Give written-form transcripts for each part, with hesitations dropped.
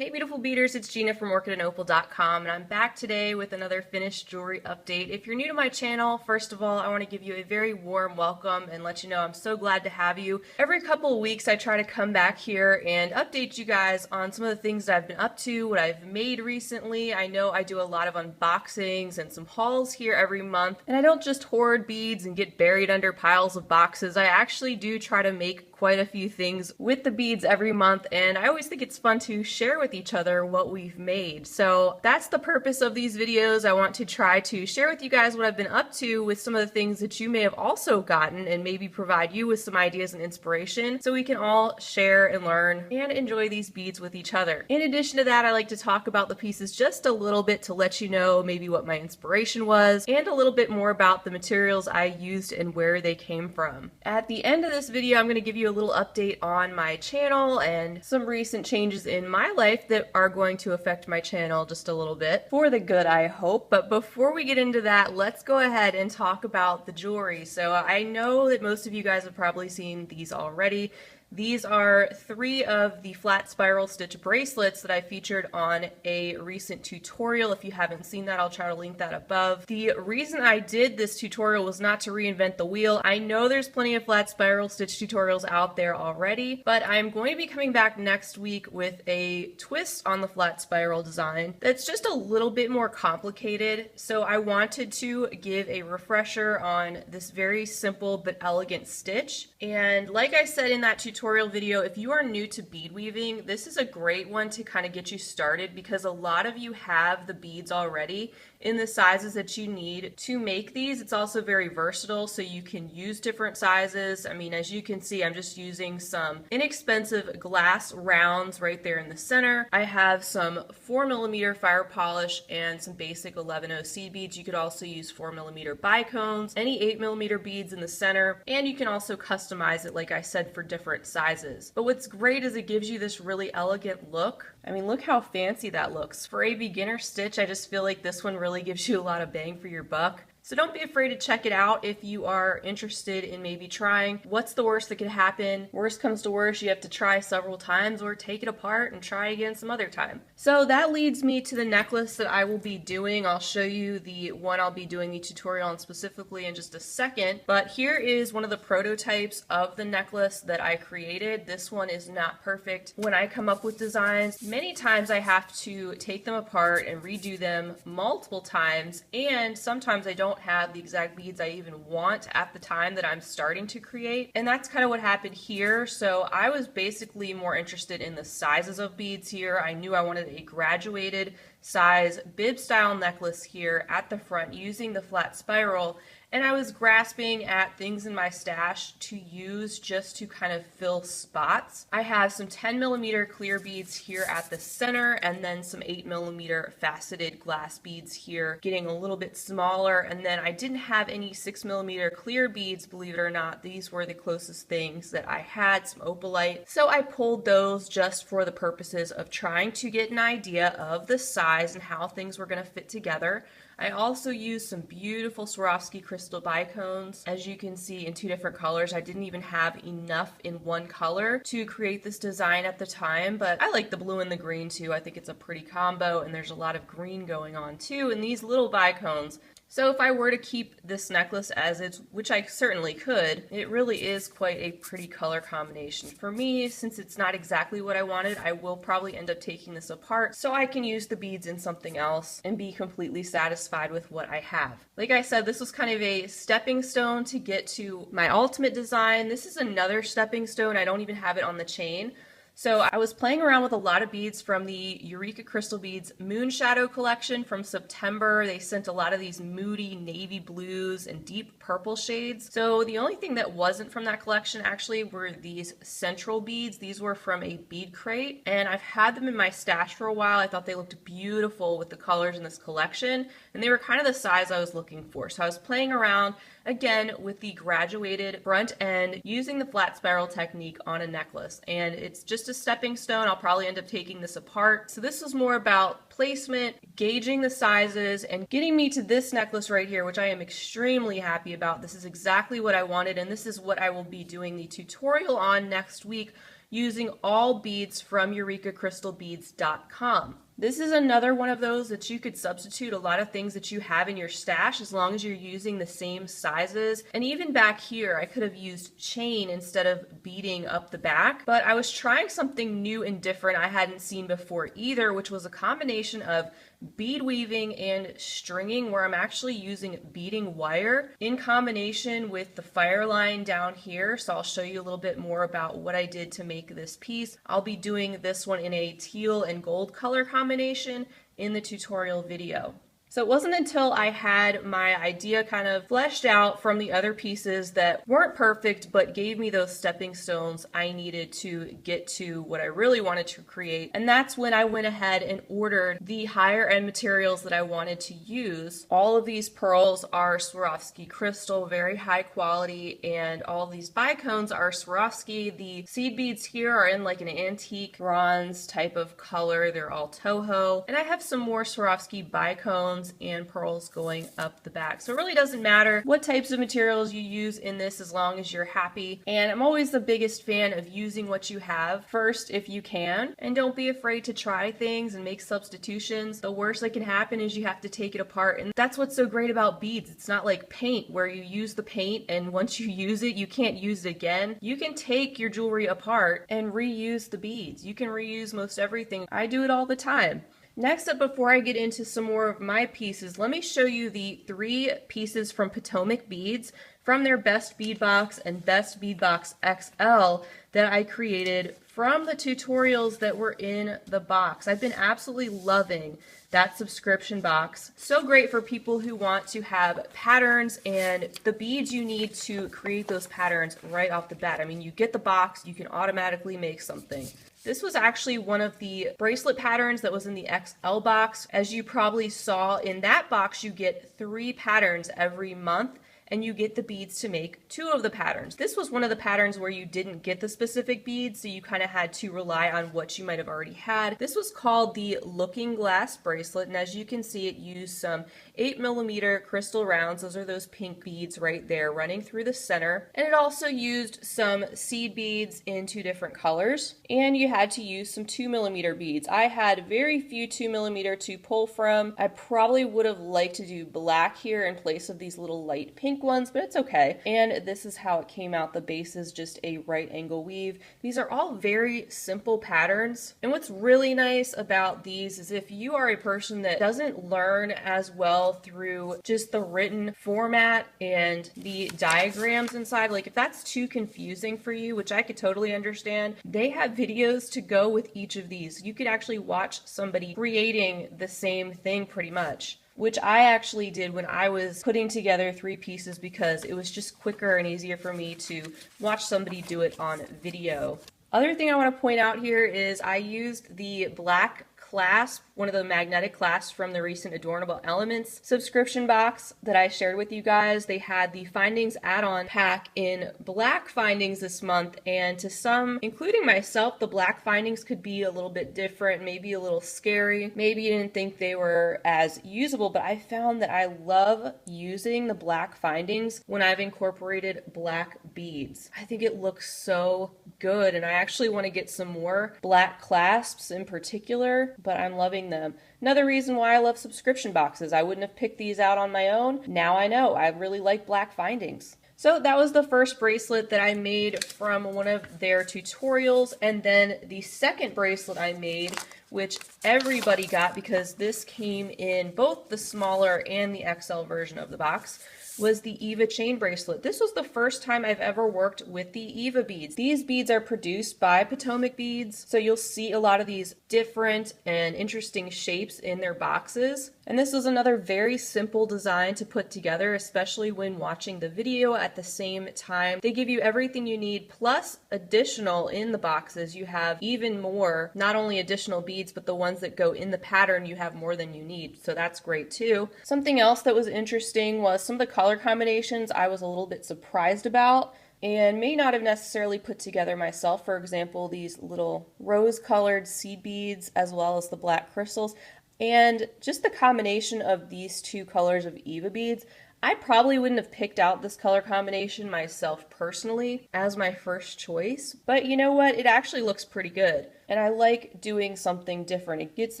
Hey beautiful beaders, it's Gina from orchidandopal.com, and I'm back today with another finished jewelry update. If you're new to my channel, first of all, I want to give you a very warm welcome and let you know I'm so glad to have you. Every couple of weeks I try to come back here and update you guys on some of the things that I've been up to, what I've made recently. I know I do a lot of unboxings and some hauls here every month, and I don't just hoard beads and get buried under piles of boxes. I actually do try to make quite a few things with the beads every month, and I always think it's fun to share with each other what we've made. So that's the purpose of these videos. I want to try to share with you guys what I've been up to with some of the things that you may have also gotten and maybe provide you with some ideas and inspiration so we can all share and learn and enjoy these beads with each other. In addition to that, I like to talk about the pieces just a little bit to let you know maybe what my inspiration was and a little bit more about the materials I used and where they came from. At the end of this video, I'm going to give you a little update on my channel and some recent changes in my life that are going to affect my channel just a little bit for the good, I hope. But before we get into that, let's go ahead and talk about the jewelry. So I know that most of you guys have probably seen these already. These are 3 of the flat spiral stitch bracelets that I featured on a recent tutorial. If you haven't seen that, I'll try to link that above. The reason I did this tutorial was not to reinvent the wheel. I know there's plenty of flat spiral stitch tutorials out there already, but I'm going to be coming back next week with a twist on the flat spiral design that's just a little bit more complicated. So I wanted to give a refresher on this very simple but elegant stitch. And like I said in that tutorial video, if you are new to bead weaving, this is a great one to kind of get you started because a lot of you have the beads already in the sizes that you need to make these. It's also very versatile, so you can use different sizes. I mean, as you can see, I'm just using some inexpensive glass rounds right there in the center. I have some 4mm fire polish and some basic 11-0 seed beads. You could also use 4mm bicones, any 8mm beads in the center, and you can also customize it, like I said, for different sizes. But what's great is it gives you this really elegant look. I mean, look how fancy that looks. For a beginner stitch, I just feel like this one really gives you a lot of bang for your buck. So don't be afraid to check it out if you are interested in maybe trying. What's the worst that could happen? Worst comes to worst, you have to try several times or take it apart and try again some other time. So that leads me to the necklace that I will be doing. I'll show you the one I'll be doing the tutorial on specifically in just a second. But here is one of the prototypes of the necklace that I created. This one is not perfect. When I come up with designs, many times I have to take them apart and redo them multiple times, and sometimes I don't have the exact beads I even want at the time that I'm starting to create. And that's kind of what happened here. So I was basically more interested in the sizes of beads here. I knew I wanted a graduated size bib style necklace here at the front using the flat spiral, and I was grasping at things in my stash to use just to kind of fill spots. I have some 10mm clear beads here at the center, and then some 8mm faceted glass beads here, getting a little bit smaller. And then I didn't have any 6mm clear beads, believe it or not. These were the closest things that I had, some opalite. So I pulled those just for the purposes of trying to get an idea of the size and how things were going to fit together. I also used some beautiful Swarovski crystal bicones, as you can see, in 2 different colors. I didn't even have enough in one color to create this design at the time, but I like the blue and the green too. I think it's a pretty combo, and there's a lot of green going on too in these little bicones. So if I were to keep this necklace as is, which I certainly could, it really is quite a pretty color combination. For me, since it's not exactly what I wanted, I will probably end up taking this apart so I can use the beads in something else and be completely satisfied with what I have. Like I said, this was kind of a stepping stone to get to my ultimate design. This is another stepping stone. I don't even have it on the chain. So I was playing around with a lot of beads from the Eureka Crystal Beads Moon Shadow collection from September. They sent a lot of these moody navy blues and deep purple shades. So the only thing that wasn't from that collection actually were these central beads. These were from a bead crate, and I've had them in my stash for a while. I thought they looked beautiful with the colors in this collection, and they were kind of the size I was looking for. So I was playing around again with the graduated front end using the flat spiral technique on a necklace, and it's just a stepping stone. I'll probably end up taking this apart. So this was more about placement, gauging the sizes, and getting me to this necklace right here, which I am extremely happy about. This is exactly what I wanted, and this is what I will be doing the tutorial on next week, using all beads from EurekaCrystalBeads.com. This is another one of those that you could substitute a lot of things that you have in your stash as long as you're using the same sizes. And even back here, I could have used chain instead of beading up the back, but I was trying something new and different I hadn't seen before either, which was a combination of bead weaving and stringing, where I'm actually using beading wire in combination with the fire line down here. So I'll show you a little bit more about what I did to make this piece. I'll be doing this one in a teal and gold color combination in the tutorial video. So it wasn't until I had my idea kind of fleshed out from the other pieces that weren't perfect but gave me those stepping stones I needed to get to what I really wanted to create. And that's when I went ahead and ordered the higher end materials that I wanted to use. All of these pearls are Swarovski crystal, very high quality, and all of these bicones are Swarovski. The seed beads here are in like an antique bronze type of color. They're all Toho. And I have some more Swarovski bicones and pearls going up the back. So it really doesn't matter what types of materials you use in this as long as you're happy. And I'm always the biggest fan of using what you have first if you can. And don't be afraid to try things and make substitutions. The worst that can happen is you have to take it apart. And that's what's so great about beads. It's not like paint where you use the paint and once you use it, you can't use it again. You can take your jewelry apart and reuse the beads. You can reuse most everything. I do it all the time. Next up, before I get into some more of my pieces, let me show you the 3 pieces from Potomac Beads from their Best Bead Box and Best Bead Box XL that I created from the tutorials that were in the box. I've been absolutely loving that subscription box. So great for people who want to have patterns and the beads you need to create those patterns right off the bat. I mean, you get the box, you can automatically make something. This was actually one of the bracelet patterns that was in the XL box. As you probably saw in that box, you get 3 patterns every month, and you get the beads to make 2 of the patterns. This was one of the patterns where you didn't get the specific beads, so you kind of had to rely on what you might have already had. This was called the Looking Glass bracelet, and as you can see, it used some 8mm crystal rounds. Those are those pink beads right there running through the center. And it also used some seed beads in 2 different colors, and you had to use some 2mm beads. I had very few 2mm to pull from. I probably would have liked to do black here in place of these little light pink ones, but it's okay. And this is how it came out. The base is just a right angle weave. These are all very simple patterns. And what's really nice about these is if you are a person that doesn't learn as well through just the written format and the diagrams inside, like if that's too confusing for you, which I could totally understand, they have videos to go with each of these. You could actually watch somebody creating the same thing pretty much, which I actually did when I was putting together 3 pieces because it was just quicker and easier for me to watch somebody do it on video. Other thing I want to point out here is I used the black clasp, one of the magnetic clasps from the recent Adornable Elements subscription box that I shared with you guys. They had the Findings add-on pack in black findings this month, and to some, including myself, the black findings could be a little bit different, maybe a little scary. Maybe you didn't think they were as usable, but I found that I love using the black findings when I've incorporated black beads. I think it looks so good, and I actually want to get some more black clasps in particular, but I'm loving them. Another reason why I love subscription boxes. I wouldn't have picked these out on my own. Now I know. I really like black findings. So that was the first bracelet that I made from one of their tutorials, and then the second bracelet I made, which everybody got because this came in both the smaller and the XL version of the box, was the Eva chain bracelet. This was the first time I've ever worked with the Eva beads. These beads are produced by Potomac Beads, so you'll see a lot of these different and interesting shapes in their boxes. And this was another very simple design to put together, especially when watching the video at the same time. They give you everything you need, plus additional in the boxes. You have even more, not only additional beads, but the ones that go in the pattern, you have more than you need. So that's great too. Something else that was interesting was some of the color combinations I was a little bit surprised about and may not have necessarily put together myself. For example, these little rose-colored seed beads as well as the black crystals. And just the combination of these 2 colors of Eva beads, I probably wouldn't have picked out this color combination myself personally as my first choice, but you know what? It actually looks pretty good. And I like doing something different. It gets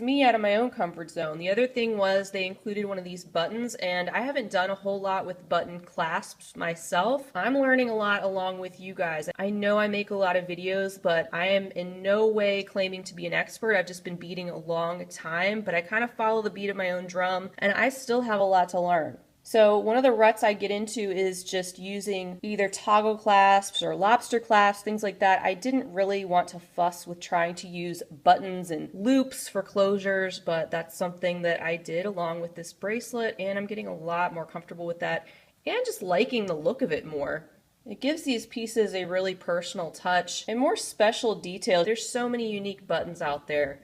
me out of my own comfort zone. The other thing was they included one of these buttons, and I haven't done a whole lot with button clasps myself. I'm learning a lot along with you guys. I know I make a lot of videos, but I am in no way claiming to be an expert. I've just been beading a long time, but I kind of follow the beat of my own drum, and I still have a lot to learn. So one of the ruts I get into is just using either toggle clasps or lobster clasps, things like that. I didn't really want to fuss with trying to use buttons and loops for closures, but that's something that I did along with this bracelet, and I'm getting a lot more comfortable with that and just liking the look of it more. It gives these pieces a really personal touch and more special detail. There's so many unique buttons out there.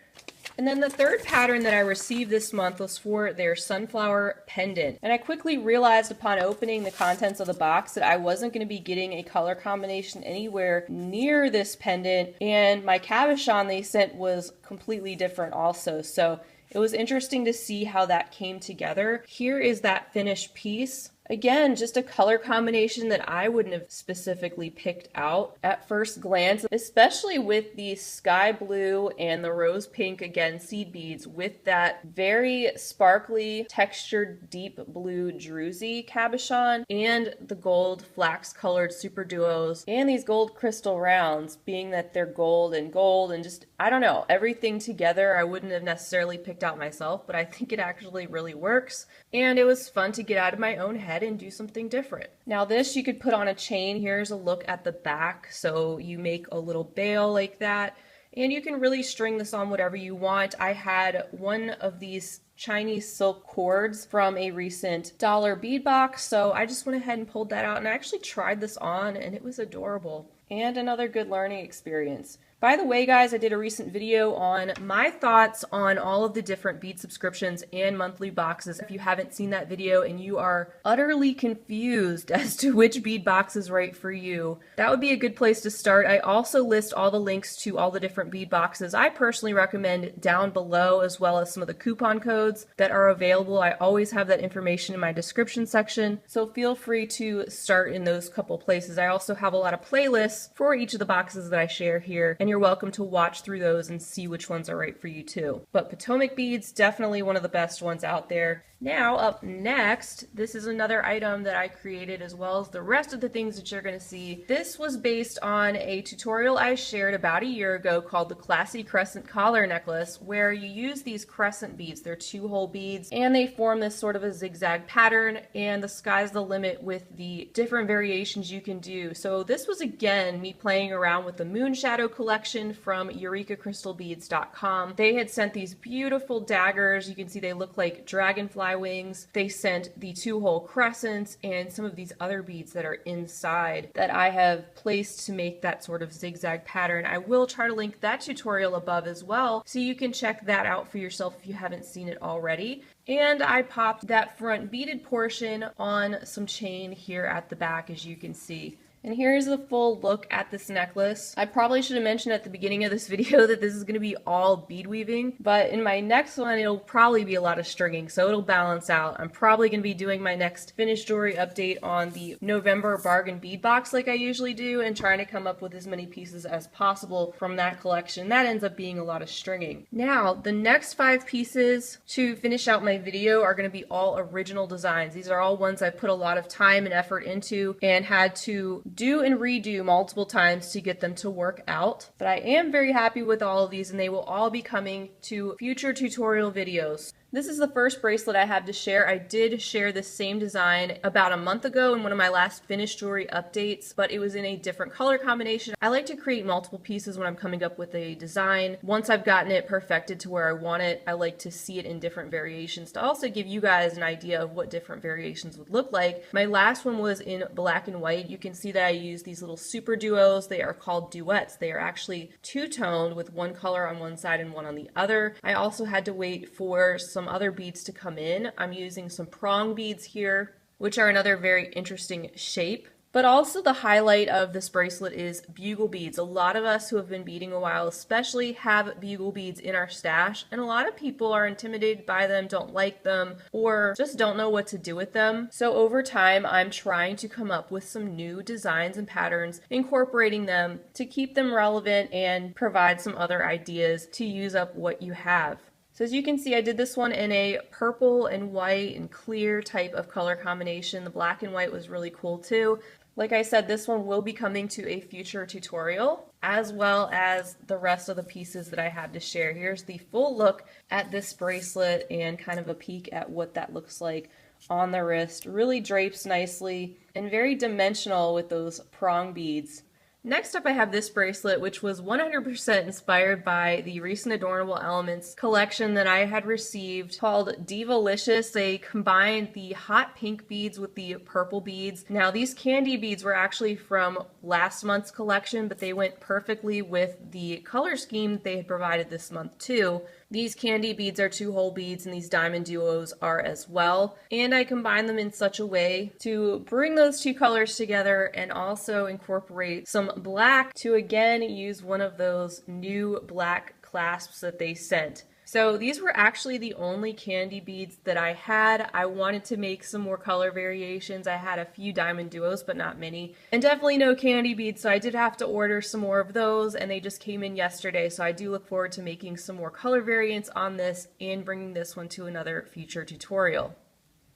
And then the third pattern that I received this month was for their sunflower pendant. And I quickly realized upon opening the contents of the box that I wasn't going to be getting a color combination anywhere near this pendant. And my cabochon they sent was completely different also. So it was interesting to see how that came together. Here is that finished piece. Again, just a color combination that I wouldn't have specifically picked out at first glance, especially with the sky blue and the rose pink, again, seed beads with that very sparkly, textured, deep blue druzy cabochon and the gold flax colored super duos and these gold crystal rounds, being that they're gold and just, I don't know, everything together I wouldn't have necessarily picked out myself, but I think it actually really works. And it was fun to get out of my own head and do something different. Now this you could put on a chain. Here's a look at the back. So you make a little bail like that, and you can really string this on whatever you want. I had one of these Chinese silk cords from a recent dollar bead box, so I just went ahead and pulled that out and I actually tried this on and it was adorable. And another good learning experience. By the way, guys, I did a recent video on my thoughts on all of the different bead subscriptions and monthly boxes. If you haven't seen that video and you are utterly confused as to which bead box is right for you, that would be a good place to start. I also list all the links to all the different bead boxes I personally recommend down below, as well as some of the coupon codes that are available. I always have that information in my description section, so feel free to start in those couple places. I also have a lot of playlists for each of the boxes that I share here, and you're welcome to watch through those and see which ones are right for you too. But Potomac beads, definitely one of the best ones out there. Now up next, this is another item that I created as well as the rest of the things that you're going to see. This was based on a tutorial I shared about a year ago called the Classy Crescent Collar Necklace, where you use these crescent beads. They're 2-hole beads and they form this sort of a zigzag pattern, and the sky's the limit with the different variations you can do. So this was again me playing around with the Moon Shadow collection from EurekaCrystalBeads.com. They had sent these beautiful daggers. You can see they look like dragonfly wings. They sent the 2-hole crescents and some of these other beads that are inside that I have placed to make that sort of zigzag pattern. I will try to link that tutorial above as well, so you can check that out for yourself if you haven't seen it already. And I popped that front beaded portion on some chain here at the back, as you can see. And here's the full look at this necklace. I probably should have mentioned at the beginning of this video that this is going to be all bead weaving, but in my next one it'll probably be a lot of stringing, so it'll balance out. I'm probably going to be doing my next finished jewelry update on the November bargain bead box like I usually do, and trying to come up with as many pieces as possible from that collection. That ends up being a lot of stringing. Now, the next 5 pieces to finish out my video are going to be all original designs. These are all ones I put a lot of time and effort into and had to do and redo multiple times to get them to work out. But I am very happy with all of these, and they will all be coming to future tutorial videos. This is the first bracelet I have to share. I did share this same design about a month ago in one of my last finished jewelry updates, but it was in a different color combination. I like to create multiple pieces when I'm coming up with a design. Once I've gotten it perfected to where I want it, I like to see it in different variations to also give you guys an idea of what different variations would look like. My last one was in black and white. You can see that I used these little super duos. They are called duets. They are actually two-toned with one color on one side and one on the other. I also had to wait for some other beads to come in. I'm using some prong beads here, which are another very interesting shape. But also the highlight of this bracelet is bugle beads. A lot of us who have been beading a while especially have bugle beads in our stash, and a lot of people are intimidated by them, don't like them, or just don't know what to do with them. So over time, I'm trying to come up with some new designs and patterns, incorporating them to keep them relevant and provide some other ideas to use up what you have. So as you can see, I did this one in a purple and white and clear type of color combination. The black and white was really cool too. Like I said, this one will be coming to a future tutorial, as well as the rest of the pieces that I had to share. Here's the full look at this bracelet and kind of a peek at what that looks like on the wrist. Really drapes nicely and very dimensional with those prong beads. Next up, I have this bracelet, which was 100% inspired by the recent Adornable Elements collection that I had received called Divalicious. They combined the hot pink beads with the purple beads. Now, these candy beads were actually from last month's collection, but they went perfectly with the color scheme that they had provided this month too. These candy beads are 2-hole beads and these diamond duos are as well. And I combined them in such a way to bring those two colors together and also incorporate some black to again use one of those new black clasps that they sent. So these were actually the only candy beads that I had. I wanted to make some more color variations. I had a few diamond duos, but not many. And definitely no candy beads, so I did have to order some more of those, and they just came in yesterday. So I do look forward to making some more color variants on this and bringing this one to another future tutorial.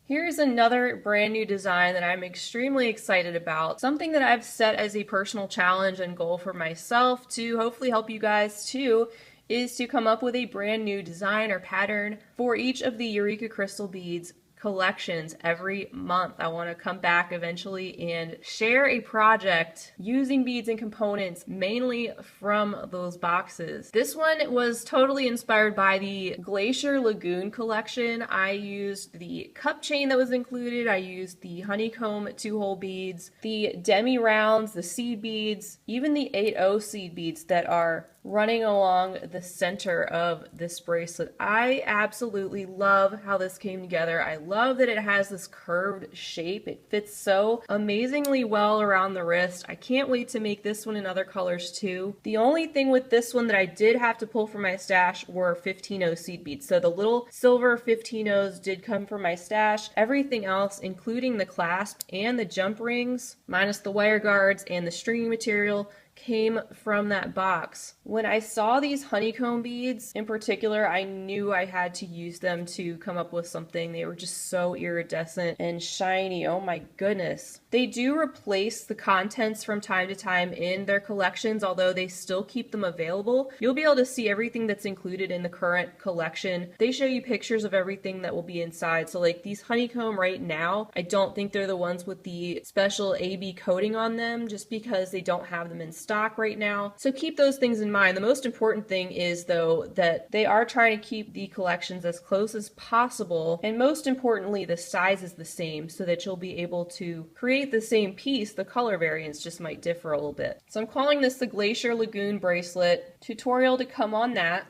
Here's another brand new design that I'm extremely excited about. Something that I've set as a personal challenge and goal for myself to hopefully help you guys too, is to come up with a brand new design or pattern for each of the Eureka Crystal Beads collections every month. I want to come back eventually and share a project using beads and components mainly from those boxes. This one was totally inspired by the Glacier Lagoon collection. I used the cup chain that was included. I used the honeycomb 2-hole beads, the demi rounds, the seed beads, even the 8/0 seed beads that are running along the center of this bracelet. I absolutely love how this came together. I love that it has this curved shape. It fits so amazingly well around the wrist. I can't wait to make this one in other colors too. The only thing with this one that I did have to pull from my stash were 15/0 seed beads. So the little silver 15/0s did come from my stash. Everything else, including the clasp and the jump rings, minus the wire guards and the stringing material, came from that box. When I saw these honeycomb beads in particular, I knew I had to use them to come up with something. They were just so iridescent and shiny. Oh my goodness. They do replace the contents from time to time in their collections, although they still keep them available. You'll be able to see everything that's included in the current collection. They show you pictures of everything that will be inside. So like these honeycomb right now, I don't think they're the ones with the special AB coating on them just because they don't have them in stock right now. So keep those things in mind. The most important thing is though that they are trying to keep the collections as close as possible, and most importantly the size is the same so that you'll be able to create the same piece. The color variants just might differ a little bit. So I'm calling this the Glacier Lagoon bracelet. Tutorial to come on that.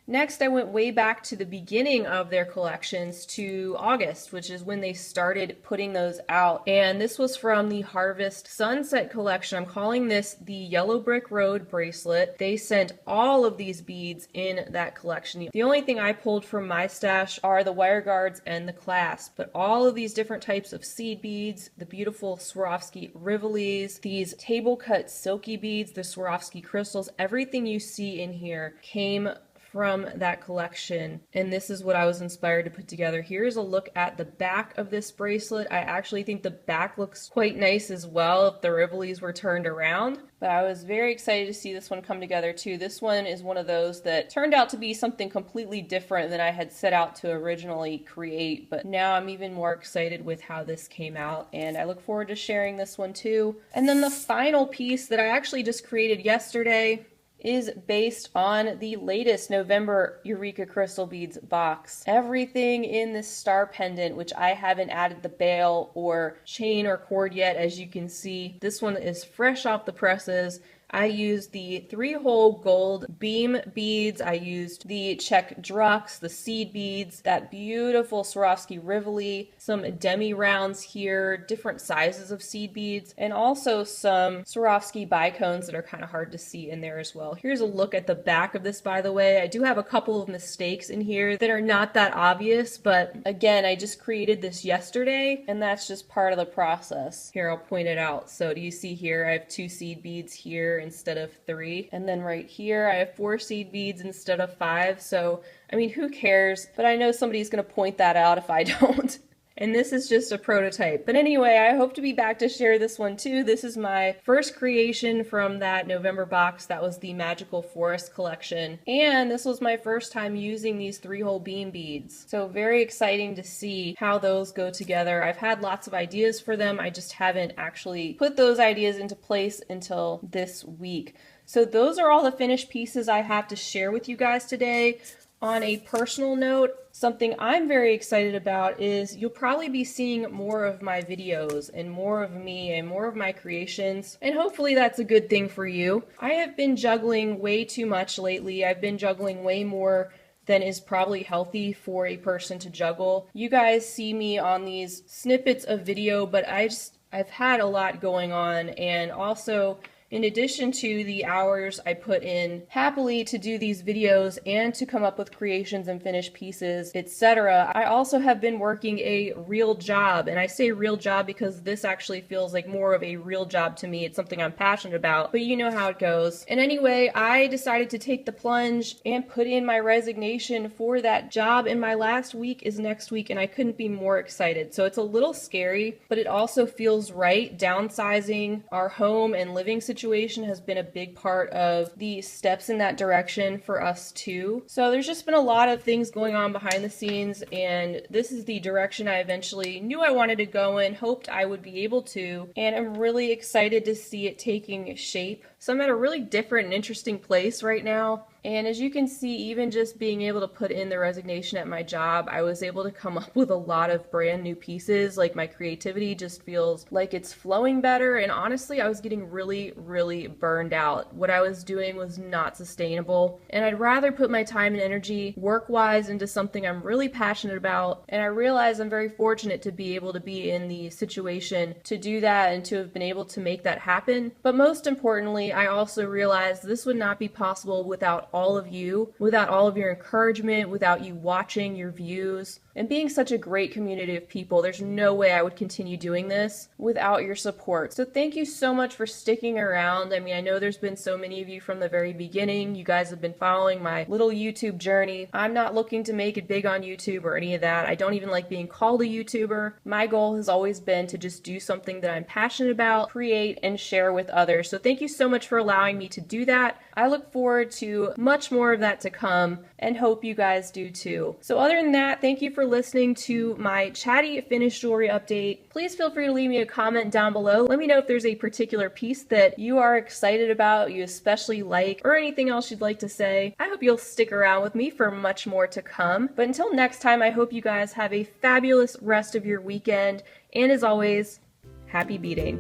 Next, I went way back to the beginning of their collections to August, which is when they started putting those out. And this was from the Harvest Sunset collection. I'm calling this the Yellow Brick Road bracelet. They sent all of these beads in that collection. The only thing I pulled from my stash are the wire guards and the clasp, but all of these different types of seed beads, the beautiful Swarovski Rivolis, these table cut silky beads, the Swarovski crystals, everything you see in here came from that collection, and this is what I was inspired to put together. Here's a look at the back of this bracelet. I actually think the back looks quite nice as well if the Rivolis were turned around, but I was very excited to see this one come together too. This one is one of those that turned out to be something completely different than I had set out to originally create, but now I'm even more excited with how this came out, and I look forward to sharing this one too. And then the final piece that I actually just created yesterday is based on the latest November Eureka Crystal Beads box. Everything in this star pendant, which I haven't added the bail or chain or cord yet, as you can see. This one is fresh off the presses. I used the 3-hole gold beam beads. I used the Czech Drux, the seed beads, that beautiful Swarovski Rivoli, some demi rounds here, different sizes of seed beads, and also some Swarovski bicones that are kind of hard to see in there as well. Here's a look at the back of this, by the way. I do have a couple of mistakes in here that are not that obvious, but again, I just created this yesterday, and that's just part of the process. Here, I'll point it out. So do you see here, I have 2 seed beads here instead of 3, and then right here, I have 4 seed beads instead of 5, so I mean, who cares? But I know somebody's gonna point that out if I don't. And this is just a prototype. But anyway, I hope to be back to share this one too. This is my first creation from that November box. That was the Magical Forest collection. And this was my first time using these 3-hole beam beads. So very exciting to see how those go together. I've had lots of ideas for them. I just haven't actually put those ideas into place until this week. So those are all the finished pieces I have to share with you guys today. On a personal note, something I'm very excited about is you'll probably be seeing more of my videos and more of me and more of my creations, and hopefully that's a good thing for you. I have been juggling way too much lately. I've been juggling way more than is probably healthy for a person to juggle. You guys see me on these snippets of video, but I've had a lot going on, and also in addition to the hours I put in happily to do these videos and to come up with creations and finished pieces, etc., I also have been working a real job. And I say real job because this actually feels like more of a real job to me. It's something I'm passionate about, but you know how it goes. And anyway, I decided to take the plunge and put in my resignation for that job, and my last week is next week, and I couldn't be more excited. So it's a little scary, but it also feels right. Downsizing our home and living situation has been a big part of the steps in that direction for us too. So there's just been a lot of things going on behind the scenes, and this is the direction I eventually knew I wanted to go in, hoped I would be able to, and I'm really excited to see it taking shape. So I'm at a really different and interesting place right now. And as you can see, even just being able to put in the resignation at my job, I was able to come up with a lot of brand new pieces. Like, my creativity just feels like it's flowing better. And honestly, I was getting really, really burned out. What I was doing was not sustainable. And I'd rather put my time and energy work-wise into something I'm really passionate about. And I realize I'm very fortunate to be able to be in the situation to do that and to have been able to make that happen. But most importantly, I also realized this would not be possible without all of you, without all of your encouragement, without you watching your views, and being such a great community of people. There's no way I would continue doing this without your support. So thank you so much for sticking around. I mean, I know there's been so many of you from the very beginning. You guys have been following my little YouTube journey. I'm not looking to make it big on YouTube or any of that. I don't even like being called a YouTuber. My goal has always been to just do something that I'm passionate about, create, and share with others. So thank you so much for allowing me to do that. I look forward to much more of that to come, and hope you guys do too. So other than that, thank you for listening to my chatty finished jewelry update. Please feel free to leave me a comment down below. Let me know if there's a particular piece that you are excited about, you especially like, or anything else you'd like to say. I hope you'll stick around with me for much more to come. But until next time, I hope you guys have a fabulous rest of your weekend, and as always, happy beading.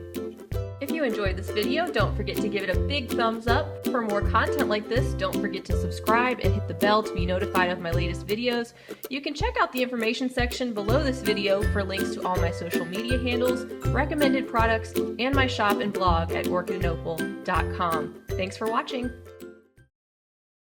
If you enjoyed this video, don't forget to give it a big thumbs up. For more content like this, don't forget to subscribe and hit the bell to be notified of my latest videos. You can check out the information section below this video for links to all my social media handles, recommended products, and my shop and blog at orchidandopal.com. Thanks for watching.